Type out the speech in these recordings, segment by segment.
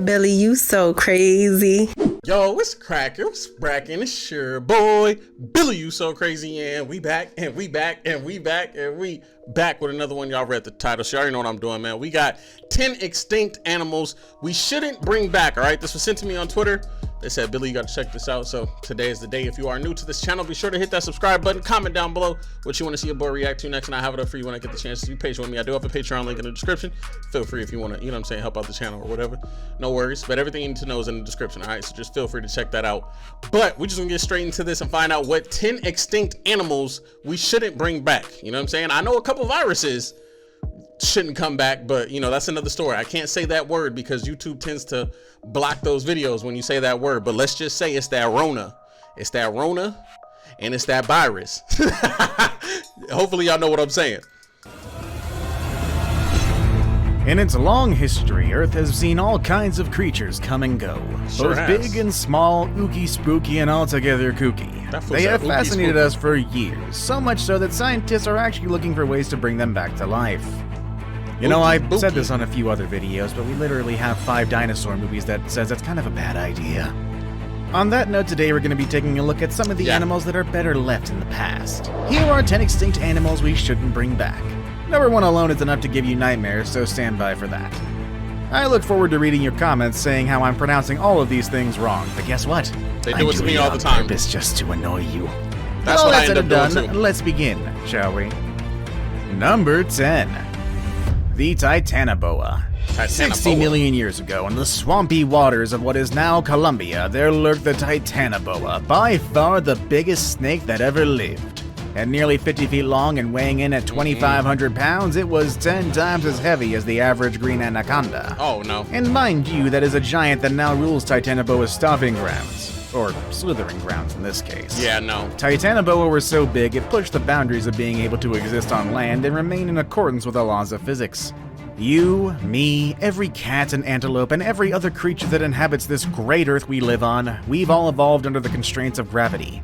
Billy, you so crazy. Yo, it's cracking, it's bracking, it's your boy, Billy, you so crazy, and we back, and we back, and we back, and we back with another one. Y'all read the title, so you already know what I'm doing, man. We got 10 extinct animals we shouldn't bring back, all right? This was sent to me on Twitter. They said, Billy, you got to check this out. So today is the day. If you are new to this channel, be sure to hit that subscribe button. Comment down below what you want to see a boy react to next, and I have it up for you when I get the chance to be patient with me. I do have a Patreon link in the description. Feel free if you want to, you know what I'm saying, help out the channel or whatever. No worries. But everything you need to know is in the description, all right? So just feel free to check that out. But we're just going to get straight into this and find out what 10 extinct animals we shouldn't bring back. You know what I'm saying? I know a couple viruses shouldn't come back, but you know, that's another story. I can't say that word because YouTube tends to block those videos when you say that word, but let's just say it's that Rona. It's that Rona and it's that virus. Hopefully y'all know what I'm saying. In its long history, Earth has seen all kinds of creatures come and go. Sure both has. big and small, ooky spooky, and altogether kooky. They have fascinated us for years, so much so that scientists are actually looking for ways to bring them back to life. You know, I said this on a few other videos, but we literally have 5 dinosaur movies that says that's kind of a bad idea. On that note, today we're going to be taking a look at some of the animals that are better left in the past. Here are 10 extinct animals we shouldn't bring back. Number 1 alone is enough to give you nightmares, so stand by for that. I look forward to reading your comments saying how I'm pronouncing all of these things wrong, but guess what? They do it to me all the time. Purpose just to annoy you. That's what I end up doing too. Let's begin, shall we? Number 10. The Titanoboa. 60 million years ago, in the swampy waters of what is now Colombia, there lurked the Titanoboa, by far the biggest snake that ever lived. At nearly 50 feet long and weighing in at 2,500 pounds, it was 10 times as heavy as the average green anaconda. Oh no. And mind you, that is a giant that now rules Titanoboa's stomping grounds. Or slithering grounds in this case. Yeah, no. Titanoboa were so big, it pushed the boundaries of being able to exist on land and remain in accordance with the laws of physics. You, me, every cat and antelope, and every other creature that inhabits this great earth we live on, we've all evolved under the constraints of gravity.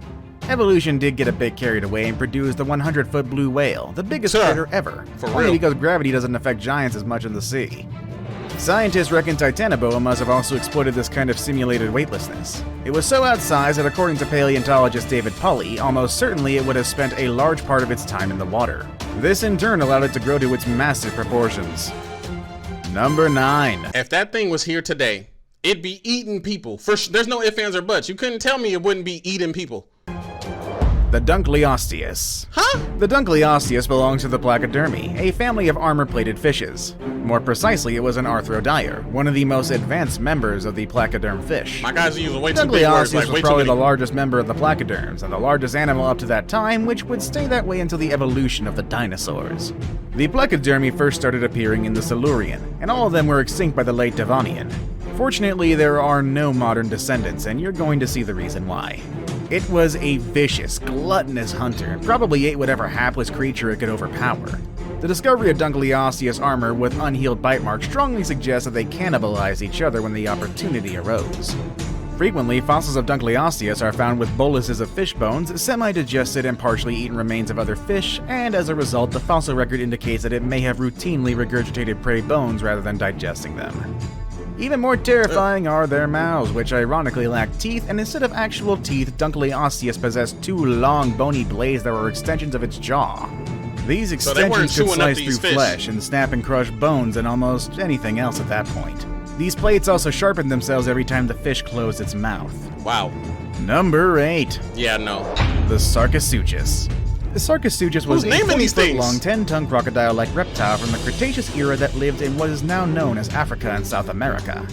Evolution did get a bit carried away and produced the 100-foot blue whale, the biggest critter ever. For only real. because gravity doesn't affect giants as much in the sea. Scientists reckon Titanoboa must have also exploited this kind of simulated weightlessness. It was so outsized that according to paleontologist David Pauly, almost certainly it would have spent a large part of its time in the water. This in turn allowed it to grow to its massive proportions. Number 9. If that thing was here today, it'd be eating people. There's no ifs, ands, or buts. You couldn't tell me it wouldn't be eating people. The Dunkleosteus. Huh? The Dunkleosteus belongs to the Placodermi, a family of armor-plated fishes. More precisely, it was an Arthropleura, one of the most advanced members of the placoderm fish. My guys are using way too big words, like was way too probably many. the largest member of the placoderms, and the largest animal up to that time, which would stay that way until the evolution of the dinosaurs. The Placodermi first started appearing in the Silurian, and all of them were extinct by the late Devonian. Fortunately, there are no modern descendants, and you're going to see the reason why. It was a vicious, gluttonous hunter, and probably ate whatever hapless creature it could overpower. The discovery of Dunkleosteus armor with unhealed bite marks strongly suggests that they cannibalized each other when the opportunity arose. Frequently, fossils of Dunkleosteus are found with boluses of fish bones, semi-digested and partially eaten remains of other fish, and as a result, the fossil record indicates that it may have routinely regurgitated prey bones rather than digesting them. Even more terrifying are their mouths, which ironically lack teeth, and instead of actual teeth, Dunkleosteus possessed 2 long bony blades that were extensions of its jaw. These extensions could slice through flesh and snap and crush bones and almost anything else at that point. These plates also sharpened themselves every time the fish closed its mouth. Wow. Number 8. Yeah, no. The Sacadonorthropi. The Sacadonorthropi was a 40-foot-long, 10-ton crocodile-like reptile from the Cretaceous era that lived in what is now known as Africa and South America.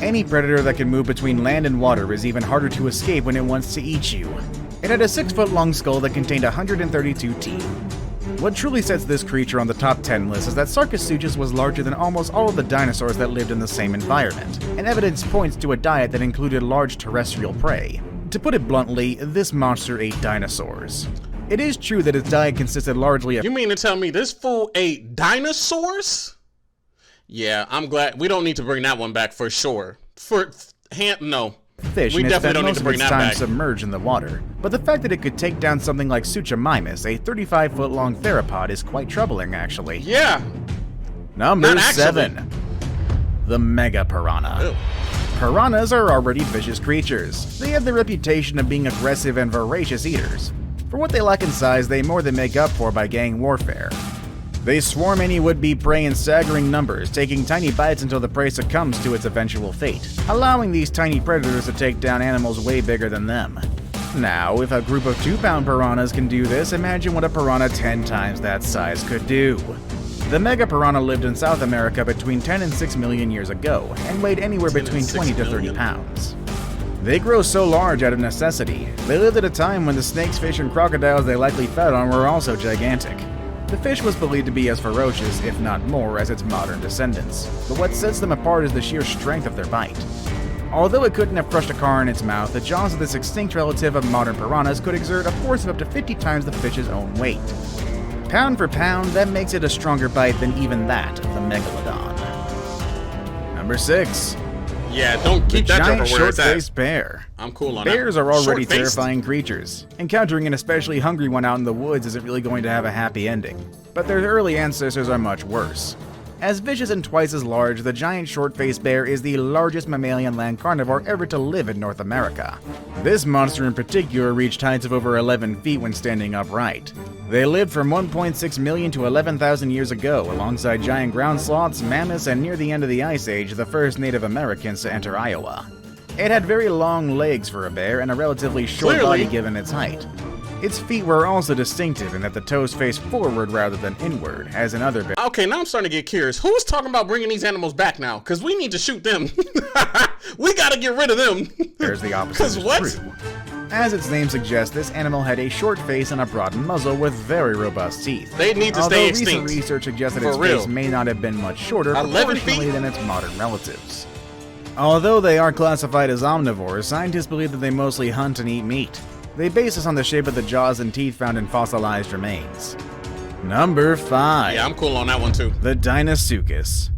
Any predator that can move between land and water is even harder to escape when it wants to eat you. It had a 6-foot-long skull that contained 132 teeth. What truly sets this creature on the top 10 list is that Sacadonorthropi was larger than almost all of the dinosaurs that lived in the same environment, and evidence points to a diet that included large terrestrial prey. To put it bluntly, this monster ate dinosaurs. It is true that its diet consisted largely of— You mean to tell me this fool ate dinosaurs? Yeah, I'm glad. We don't need to bring that one back for sure. No. Fish, we and it definitely spent don't need most to of bring its that time back. submerged in the water. But the fact that it could take down something like Suchomimus, a 35-foot-long theropod, is quite troubling, actually. Yeah. Number 7. The Mega Piranha. Ew. Piranhas are already vicious creatures. They have the reputation of being aggressive and voracious eaters. For what they lack in size, they more than make up for by gang warfare. They swarm any would-be prey in staggering numbers, taking tiny bites until the prey succumbs to its eventual fate, allowing these tiny predators to take down animals way bigger than them. Now, if a group of 2-pound piranhas can do this, imagine what a piranha 10 times that size could do. The mega piranha lived in South America between 10 and 6 million years ago, and weighed anywhere between 20 to 30 pounds. They grow so large out of necessity. They lived at a time when the snakes, fish, and crocodiles they likely fed on were also gigantic. The fish was believed to be as ferocious, if not more, as its modern descendants, but what sets them apart is the sheer strength of their bite. Although it couldn't have crushed a car in its mouth, the jaws of this extinct relative of modern piranhas could exert a force of up to 50 times the fish's own weight. Pound for pound, that makes it a stronger bite than even that of the Megalodon. Number 6. Yeah, don't keep that giant joker where it's at. short-faced bear. I'm cool on that. Bears are already Short-faced? terrifying creatures. Encountering an especially hungry one out in the woods isn't really going to have a happy ending, but their early ancestors are much worse. As vicious and twice as large, the giant short-faced bear is the largest mammalian land carnivore ever to live in North America. This monster in particular reached heights of over 11 feet when standing upright. They lived from 1.6 million to 11,000 years ago, alongside giant ground sloths, mammoths, and near the end of the Ice Age, the first Native Americans to enter Iowa. It had very long legs for a bear and a relatively short body given its height. Its feet were also distinctive in that the toes faced forward rather than inward, as in other bears. Okay, now I'm starting to get curious. Who's talking about bringing these animals back now? Because we need to shoot them. We gotta get rid of them. There's the opposite is what? true. As its name suggests, this animal had a short face and a broad muzzle with very robust teeth. They need to Although stay recent extinct. research suggests that its For real. face may not have been much shorter 11 proportionally feet? than its modern relatives. Although they are classified as omnivores, scientists believe that they mostly hunt and eat meat. They base this on the shape of the jaws and teeth found in fossilized remains. Number 5. Yeah, I'm cool on that one too. The Dinosuchus.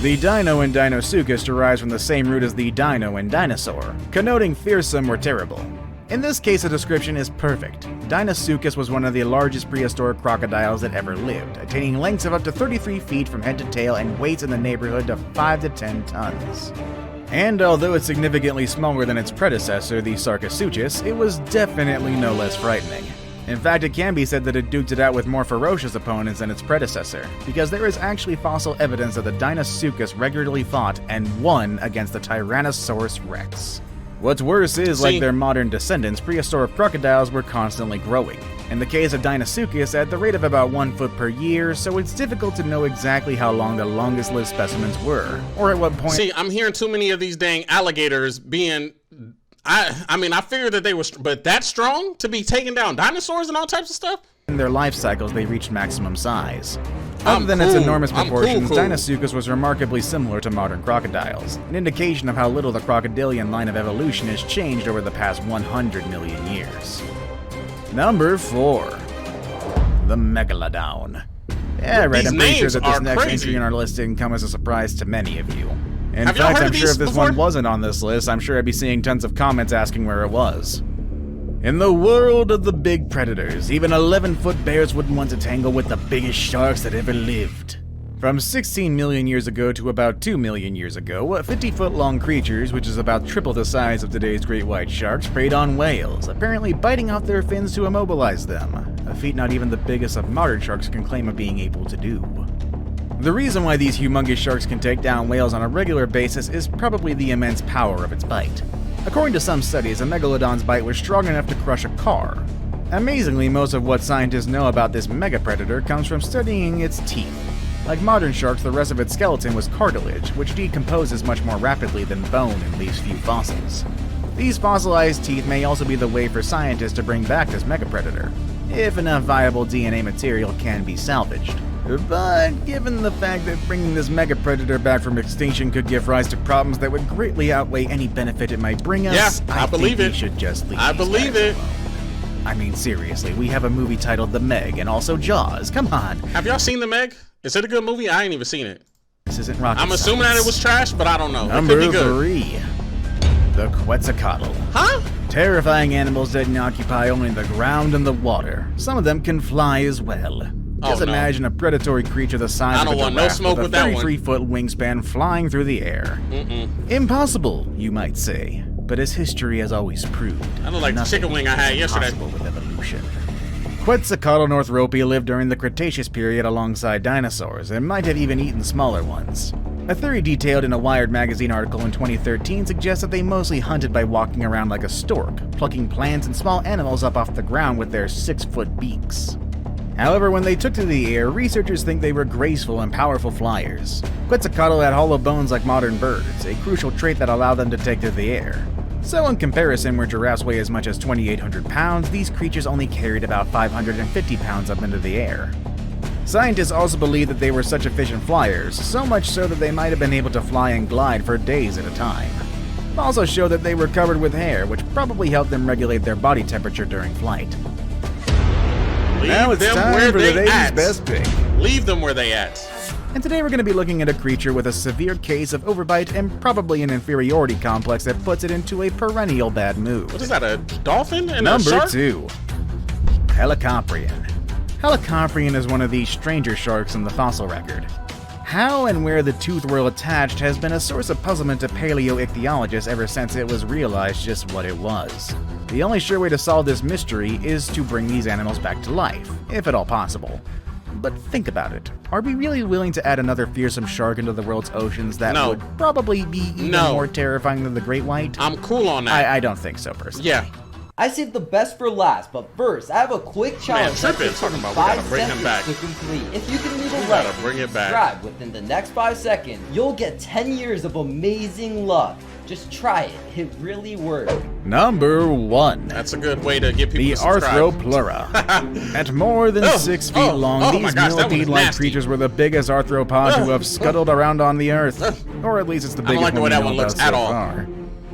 The dino in Dinosuchus derives from the same root as the dino in dinosaur, connoting fearsome or terrible. In this case, the description is perfect. Dinosuchus was one of the largest prehistoric crocodiles that ever lived, attaining lengths of up to 33 feet from head to tail and weights in the neighborhood of 5 to 10 tons. And although it's significantly smaller than its predecessor, the Sarcosuchus, it was definitely no less frightening. In fact, it can be said that it duked it out with more ferocious opponents than its predecessor, because there is actually fossil evidence that the Dinosuchus regularly fought and won against the Tyrannosaurus rex. What's worse is, like their modern descendants, prehistoric crocodiles were constantly growing. In the case of Dinosuchus, at the rate of about 1 foot per year, so it's difficult to know exactly how long the longest lived specimens were, or at what point. See, I'm hearing too many of these dang alligators being. I mean, I figured that they were, but that strong to be taking down dinosaurs and all types of stuff? In their life cycles, they reached maximum size. Other than its enormous proportions, Dinosuchus was remarkably similar to modern crocodiles, an indication of how little the crocodilian line of evolution has changed over the past 100 million years. Number 4. The Megalodon. Yeah, right, These I'm pretty sure names that this are next crazy. entry in our list didn't come as a surprise to many of you. In Have y'all fact, heard I'm of sure if these this one before? wasn't on this list, I'm sure I'd be seeing tons of comments asking where it was. In the world of the big predators, even 11-foot bears wouldn't want to tangle with the biggest sharks that ever lived. From 16 million years ago to about 2 million years ago, 50-foot-long creatures, which is about triple the size of today's great white sharks, preyed on whales, apparently biting out their fins to immobilize them, a feat not even the biggest of modern sharks can claim of being able to do. The reason why these humongous sharks can take down whales on a regular basis is probably the immense power of its bite. According to some studies, a megalodon's bite was strong enough to crush a car. Amazingly, most of what scientists know about this megapredator comes from studying its teeth. Like modern sharks, the rest of its skeleton was cartilage, which decomposes much more rapidly than bone in these few fossils. These fossilized teeth may also be the way for scientists to bring back this megapredator, if enough viable DNA material can be salvaged. But given the fact that bringing this megapredator back from extinction could give rise to problems that would greatly outweigh any benefit it might bring us, I believe think it. we should just leave I these believe guys it. alone. I mean, seriously, we have a movie titled The Meg and also Jaws. Come on. Have y'all seen The Meg? Is it a good movie? I ain't even seen it. This isn't rocket I'm assuming that it was science. trash, but I don't know. Number it could be good. 3. The Quetzalcoatl. Huh? Terrifying animals that can occupy only the ground and the water. Some of them can fly as well. Just imagine a predatory creature the size of a giraffe no smoke with that one. 33-foot wingspan flying through the air. Impossible, you might say, but as history has always proved, I look like the chicken wing I had yesterday. Possible with evolution. Sacadonorthropi lived during the Cretaceous period alongside dinosaurs, and might have even eaten smaller ones. A theory detailed in a Wired magazine article in 2013 suggests that they mostly hunted by walking around like a stork, plucking plants and small animals up off the ground with their 6-foot beaks. However, when they took to the air, researchers think they were graceful and powerful flyers. Quetzalcoatl had hollow bones like modern birds, a crucial trait that allowed them to take to the air. So in comparison, where giraffes weigh as much as 2,800 pounds, these creatures only carried about 550 pounds up into the air. Scientists also believe that they were such efficient flyers, so much so that they might have been able to fly and glide for days at a time. It also showed that they were covered with hair, which probably helped them regulate their body temperature during flight. Now it's time for today's best pick. Leave them where they at. And today we're going to be looking at a creature with a severe case of overbite and probably an inferiority complex that puts it into a perennial bad mood. What is that, a dolphin and Number a shark? 2. Helicoprion. Helicoprion is one of the stranger sharks in the fossil record. How and where the tooth were attached has been a source of puzzlement to paleoichthyologists ever since it was realized just what it was. The only sure way to solve this mystery is to bring these animals back to life, if at all possible. But think about it. Are we really willing to add another fearsome shark into the world's oceans that would probably be even more terrifying than the great white? I'm cool on that. I don't think so, personally. Yeah. I saved the best for last, but first, I have a quick challenge. Man, Trippin' talking about we gotta bring him back. To complete. If you can leave a gotta like bring and it back. subscribe within the next 5 seconds, you'll get 10 years of amazing luck. Just try it. It really works. Number 1. That's a good way to get people The to subscribe. Arthropleura. At more than 6 feet long, these millipede-like creatures were the biggest arthropods who have scuttled around on the Earth. Or at least it's the biggest like the way one we that know one looks about at so all. far.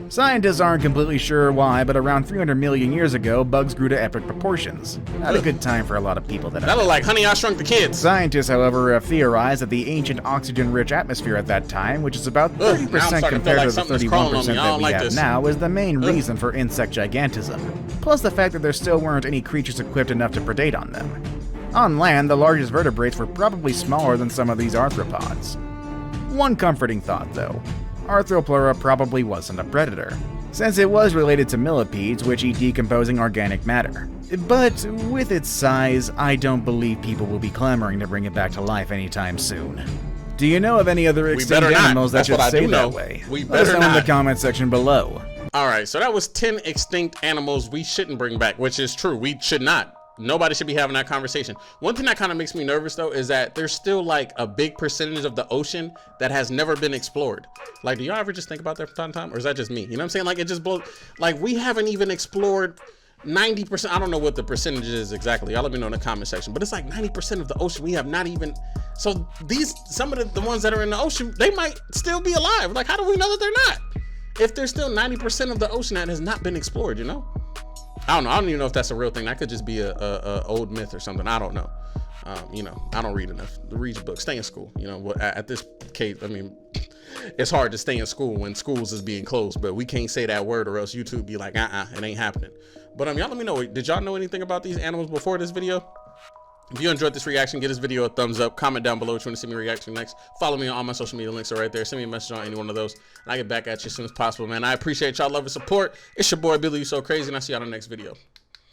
Scientists aren't completely sure why, but around 300 million years ago, bugs grew to epic proportions. Not a good time for a lot of people that That look like Honey, I Shrunk the Kids. Scientists, however, have theorized that the ancient oxygen-rich atmosphere at that time, which is about 30% compared to the 31% that we have now, is the main reason for insect gigantism. Plus the fact that there still weren't any creatures equipped enough to predate on them. On land, the largest vertebrates were probably smaller than some of these arthropods. One comforting thought, though. Arthropleura probably wasn't a predator, since it was related to millipedes, which eat decomposing organic matter. But with its size, I don't believe people will be clamoring to bring it back to life anytime soon. Do you know of any other extinct animals that should say that way? Let us know in the comment section below. Alright, so that was 10 extinct animals we shouldn't bring back, which is true. We should not. Nobody should be having that conversation. One thing that kind of makes me nervous though is that there's still like a big percentage of the ocean that has never been explored. Like, do y'all ever just think about that from time to time? Or is that just me? You know what I'm saying? Like, it just blows. Like, we haven't even explored 90%. I don't know what the percentage is exactly. Y'all let me know in the comment section. But it's like 90% of the ocean we have not even. So these, some of the ones that are in the ocean, they might still be alive. Like, how do we know that they're not? If there's still 90% of the ocean that has not been explored, you know? I don't know. I don't even know if that's a real thing. That could just be a old myth or something. I don't know. You know, I don't read enough. Read your book. Stay in school. You know, at this case, I mean, it's hard to stay in school when schools is being closed. But we can't say that word or else YouTube be like, it ain't happening. But y'all let me know. Did y'all know anything about these animals before this video? If you enjoyed this reaction, give this video a thumbs up. Comment down below what you want to see me react to next. Follow me on all my social media links are right there. Send me a message on any one of those, and I get back at you as soon as possible, man. I appreciate y'all love and support. It's your boy BillyYouSoCrazy, and I'll see y'all in the next video.